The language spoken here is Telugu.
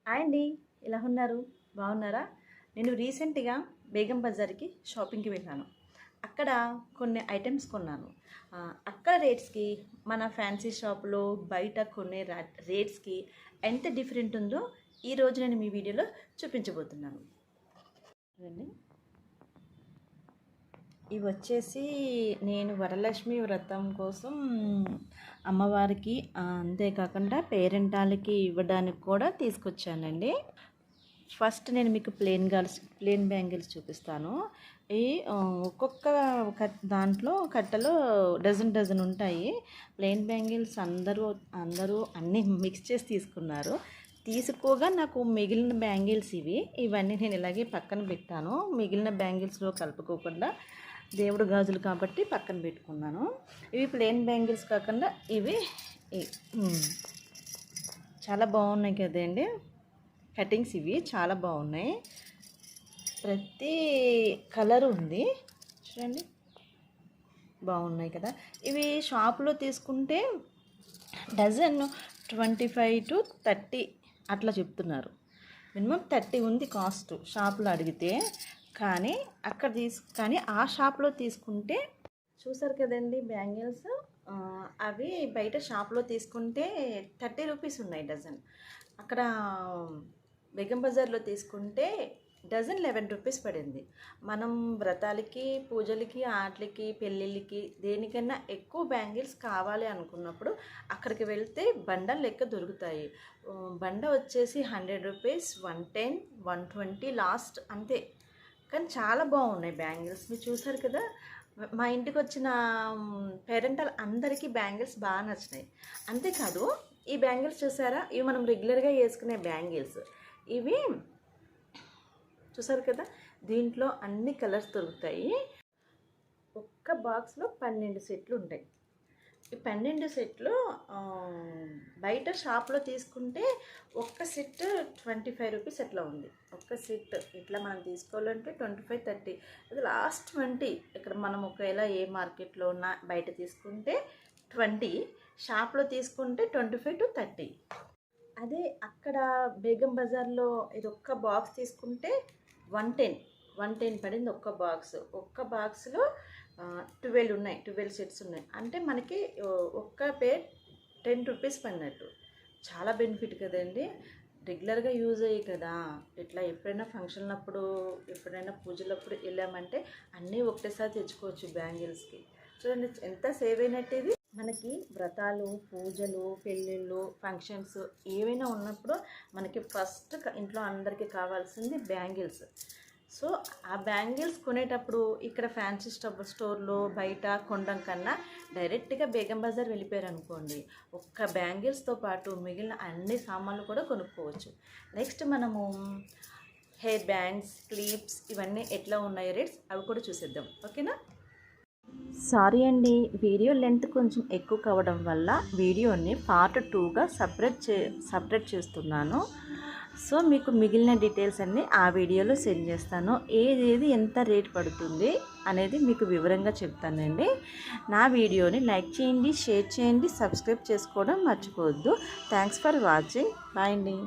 హాయ్ అండి, ఎలా ఉన్నారు? బాగున్నారా? నేను రీసెంట్గా బేగం బజార్కి షాపింగ్కి వెళ్ళాను. అక్కడ కొన్ని ఐటమ్స్ కొన్నాను. అక్కడ రేట్స్కి మన ఫ్యాన్సీ షాప్లో బయట కొనే రేట్స్కి ఎంత డిఫరెంట్ ఉందో ఈరోజు నేను మీ వీడియోలో చూపించబోతున్నాను. చూడండి, ఇవి వచ్చేసి నేను వరలక్ష్మి వ్రతం కోసం అమ్మవారికి అంతేకాకుండా పేరెంటాలకి ఇవ్వడానికి కూడా తీసుకొచ్చానండి. ఫస్ట్ నేను మీకు ప్లెయిన్ బ్యాంగిల్స్ చూపిస్తాను. ఈ ఒక్కొక్క దాంట్లో కట్టలో డజన్ ఉంటాయి. ప్లెయిన్ బ్యాంగిల్స్ అందరూ అన్నీ మిక్స్ చేసి తీసుకున్నారు. తీసుకోగా నాకు మిగిలిన బ్యాంగిల్స్ ఇవన్నీ నేను ఇలాగే పక్కన పెట్టాను. మిగిలిన బ్యాంగిల్స్లో కలుపుకోకుండా దేవుడు గాజులు కాబట్టి పక్కన పెట్టుకున్నాను. ఇవి ప్లెయిన్ బ్యాంగిల్స్ కాకుండా ఇవి చాలా బాగున్నాయి కదండి. కటింగ్స్ ఇవి చాలా బాగున్నాయి. ప్రతి కలర్ ఉంది, చూడండి, బాగున్నాయి కదా. ఇవి షాపులో తీసుకుంటే డజన్ 25 to 30 అట్లా చెప్తున్నారు. మినిమం 30 ఉంది కాస్ట్ షాప్లో అడిగితే. కానీ ఆ షాప్లో తీసుకుంటే చూసారు కదండి బ్యాంగిల్స్, అవి బయట షాప్లో తీసుకుంటే 30 రూపీస్ ఉన్నాయి డజన్. అక్కడ బేగం బజార్లో తీసుకుంటే డజన్ 11 రూపీస్ పడింది. మనం వ్రతాలకి, పూజలకి, ఆటలకి, పెళ్ళిళ్ళకి దేనికన్నా ఎక్కువ బ్యాంగిల్స్ కావాలి అనుకున్నప్పుడు అక్కడికి వెళ్తే బండలు లెక్క దొరుకుతాయి. బండ వచ్చేసి 100 రూపీస్, 110, 120 లాస్ట్ అంతే. కానీ చాలా బాగున్నాయి బ్యాంగిల్స్. మీరు చూసారు కదా, మా ఇంటికి వచ్చిన పేరెంటల్ అందరికీ బ్యాంగిల్స్ బాగా నచ్చినాయి. అంతేకాదు ఈ బ్యాంగిల్స్ చూసారా, ఇవి మనం రెగ్యులర్గా వేసుకునే బ్యాంగిల్స్. ఇవి చూసారు కదా, దీంట్లో అన్ని కలర్స్ దొరుకుతాయి. ఒక్క బాక్స్లో 12 సెట్లు ఉంటాయి. ఈ 12 సెట్లు బయట షాప్లో తీసుకుంటే ఒక్క సెట్ 25 రూపీస్ అట్లా ఉంది. ఒక్క సెట్ ఇట్లా మనం తీసుకోవాలంటే 25, 30, అది లాస్ట్ 20. ఇక్కడ మనం ఒకవేళ ఏ మార్కెట్లో ఉన్న బయట తీసుకుంటే 20, షాప్లో తీసుకుంటే 25 to 30. అదే అక్కడ బేగం బజార్లో ఇది ఒక్క బాక్స్ తీసుకుంటే 110 పడింది ఒక్క బాక్స్. ఒక్క బాక్స్లో 12 సెట్స్ ఉన్నాయి. అంటే మనకి ఒక్క పేర్ 10 రూపీస్ పడినట్టు. చాలా బెనిఫిట్ కదండి. రెగ్యులర్గా యూజ్ అయ్యి కదా, ఇట్లా ఎప్పుడైనా ఫంక్షన్లప్పుడు, ఎప్పుడైనా పూజలప్పుడు వెళ్ళామంటే అన్నీ ఒకటేసారి తెచ్చుకోవచ్చు బ్యాంగిల్స్కి. చూడండి ఎంత సేవ్ అయినట్టు. ఇది మనకి వ్రతాలు, పూజలు, పెళ్ళిళ్ళు, ఫంక్షన్స్ ఏవైనా ఉన్నప్పుడు మనకి ఫస్ట్ ఇంట్లో అందరికీ కావాల్సింది బ్యాంగిల్స్. సో ఆ బ్యాంగిల్స్ కొనేటప్పుడు ఇక్కడ ఫ్యాన్సీ స్టోర్లో బయట కొనడం కన్నా డైరెక్ట్గా బేగం బజార్ వెళ్ళిపోయారు అనుకోండి, ఒక్క బ్యాంగిల్స్తో పాటు మిగిలిన అన్ని సామాన్లు కూడా కొనుక్కోవచ్చు. నెక్స్ట్ మనము హెయిర్ బ్యాండ్స్, క్లిప్స్ ఇవన్నీ ఎట్లా ఉన్నాయో రేట్స్ అవి కూడా చూసేద్దాం. ఓకేనా? సారీ అండి, వీడియో లెంత్ కొంచెం ఎక్కువ కావడం వల్ల వీడియోని పార్ట్ 2గా సపరేట్ చేస్తున్నాను. సో మీకు మిగిలిన డీటెయిల్స్ అన్నీ ఆ వీడియోలో సెండ్ చేస్తాను. ఏది ఎంత రేట్ పడుతుంది అనేది మీకు వివరంగా చెప్తానండి. నా వీడియోని లైక్ చేయండి, షేర్ చేయండి, సబ్స్క్రైబ్ చేసుకోవడం మర్చిపోవద్దు. Thanks for watching. బాయ్ అండి.